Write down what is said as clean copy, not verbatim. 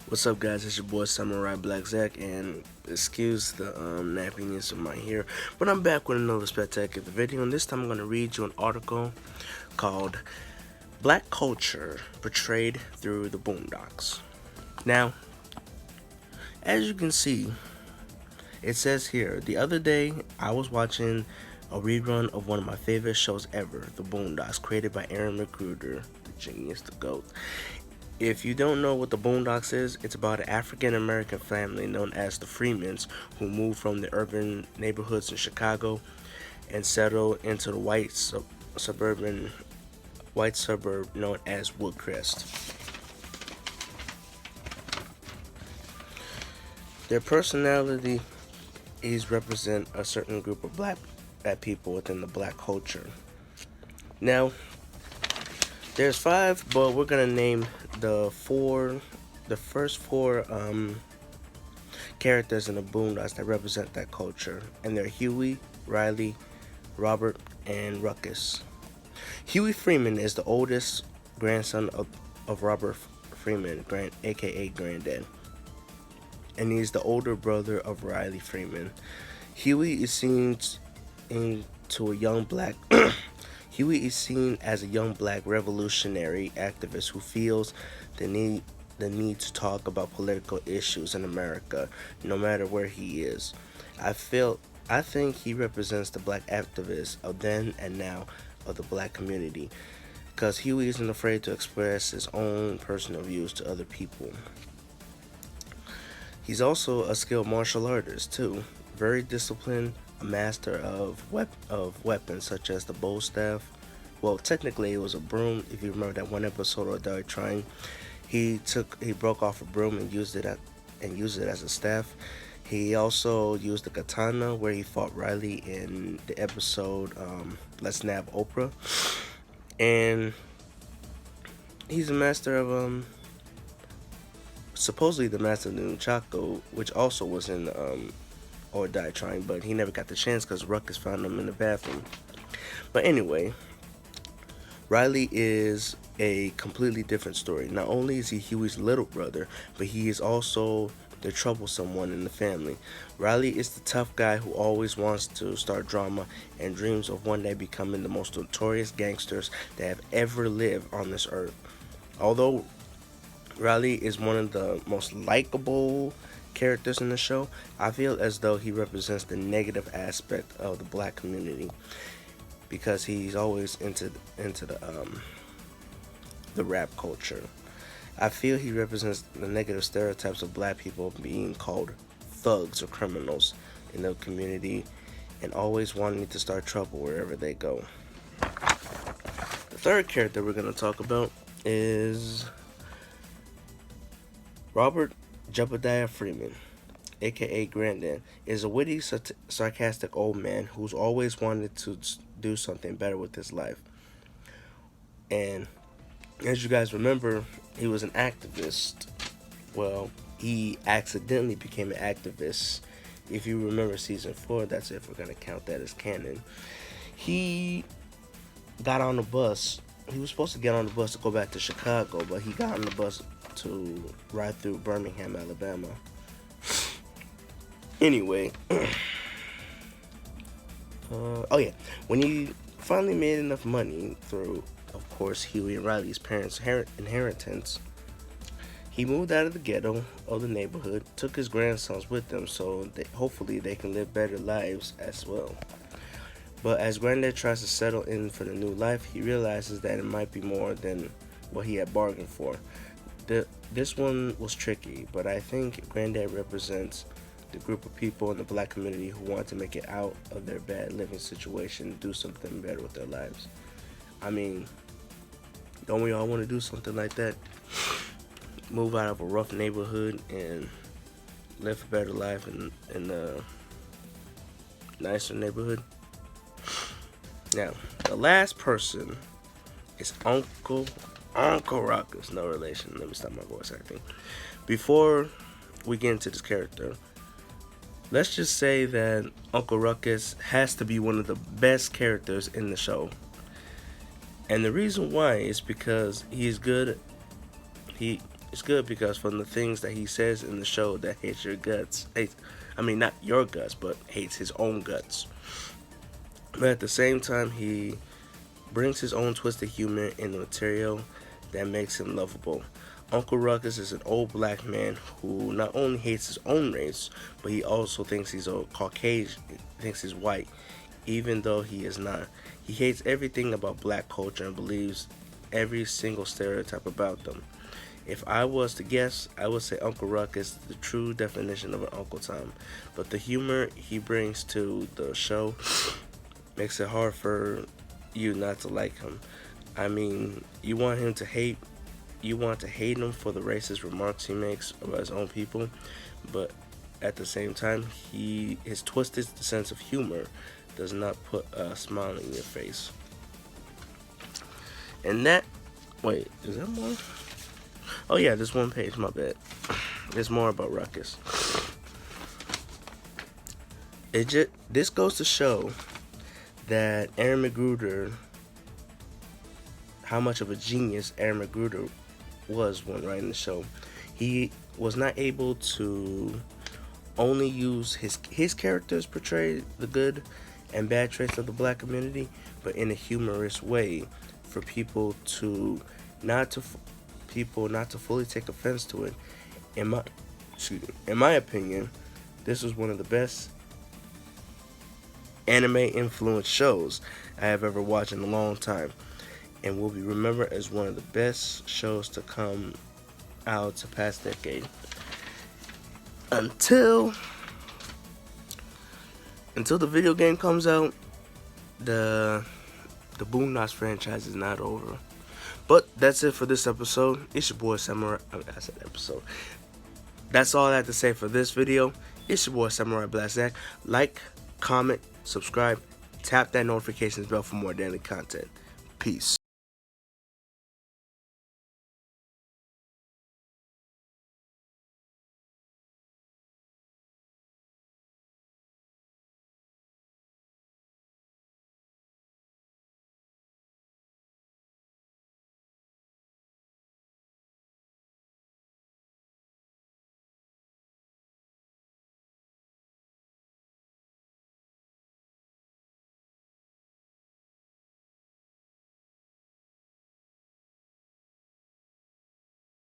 What's up, guys? It's your boy Samurai Black Zack, and excuse the nappiness of my hair, but I'm back with another spectacular video, and this time I'm going to read you an article called Black Culture Portrayed Through the Boondocks. Now, as you can see, it says here, the other day I was watching a rerun of one of my favorite shows ever, The Boondocks, created by Aaron McGruder, the genius, the GOAT. If you don't know what the Boondocks is, it's about an African American family known as the Freemans who moved from the urban neighborhoods in Chicago and settled into the white suburb known as Woodcrest. Their personality is represent a certain group of black people within the black culture. Now, there's five, but we're gonna name the first four characters in the Boondocks that represent that culture, and they're Huey, Riley, Robert, and Ruckus. Huey Freeman is the oldest grandson of Robert Freeman, aka Granddad, and he's the older brother of Riley Freeman. Huey is seen into a young black Huey is seen as a young black revolutionary activist who feels the need to talk about political issues in America, no matter where he is. I think he represents the black activists of then and now of the black community, because Huey isn't afraid to express his own personal views to other people. He's also a skilled martial artist too, very disciplined, a master of weapons such as the bow staff. Well, technically it was a broom. If you remember that one episode of Dark Trying, he broke off a broom and used it as a staff. He also used the katana where he fought Riley in the episode Let's Nab Oprah, and he's a master of supposedly the master of the Nunchaku, which also was in or Die Trying, but he never got the chance because Ruckus found him in the bathroom. But anyway, Riley is a completely different story. Not only is he Huey's little brother, but he is also the troublesome one in the family. Riley is the tough guy who always wants to start drama and dreams of one day becoming the most notorious gangsters that have ever lived on this earth. Although Riley is one of the most likable characters in the show, I feel as though he represents the negative aspect of the black community, because he's always into the rap culture. I feel he represents the negative stereotypes of black people being called thugs or criminals in the community and always wanting to start trouble wherever they go. The third character we're going to talk about is Robert Jebediah Freeman, aka Granddad, is a witty, sarcastic old man who's always wanted to do something better with his life. And as you guys remember, he was an activist. Well, he accidentally became an activist. If you remember season 4, that's if we're going to count that as canon. He got on the bus. He was supposed to get on the bus to go back to Chicago, but he got on the bus to ride through Birmingham, Alabama. Anyway, oh yeah, when he finally made enough money through, of course, Huey and Riley's parents' inheritance, he moved out of the ghetto of the neighborhood, took his grandsons with them so hopefully they can live better lives as well. But as Granddad tries to settle in for the new life, he realizes that it might be more than what he had bargained for. This one was tricky, but I think Granddad represents the group of people in the black community who want to make it out of their bad living situation and do something better with their lives. I mean, don't we all want to do something like that? Move out of a rough neighborhood and live a better life in a nicer neighborhood. Now, the last person is Uncle Ruckus. No relation. Let me stop my voice acting. Before we get into this character, let's just say that Uncle Ruckus has to be one of the best characters in the show. And the reason why is because he's good. It's good because from the things that he says in the show that hates your guts, hates, I mean not your guts, but hates his own guts. But at the same time, he brings his own twisted humor in the material that makes him lovable. Uncle Ruckus is an old black man who not only hates his own race, but he also thinks he's a Caucasian, thinks he's white, even though he is not. He hates everything about black culture and believes every single stereotype about them. If I was to guess, I would say Uncle Ruckus is the true definition of an Uncle Tom. But the humor he brings to the show makes it hard for you not to like him. I mean, you want to hate him for the racist remarks he makes about his own people, but at the same time, his twisted sense of humor does not put a smile in your face. And that, wait, is that more? Oh yeah, this one page, my bad. There's more about Ruckus. This goes to show that Aaron McGruder, how much of a genius Aaron McGruder was when writing the show. He was not able to only use his characters portray the good and bad traits of the black community, but in a humorous way for people not to fully take offense to it. In my opinion, this was one of the best anime influenced shows I have ever watched in a long time, and will be remembered as one of the best shows to come out to past decade. Until the video game comes out, the Boondocks franchise is not over. But that's it for this episode. It's your boy Samurai. I said episode. That's all I have to say for this video. It's your boy Samurai Black Zach. Like, comment, subscribe, tap that notifications bell for more daily content. Peace.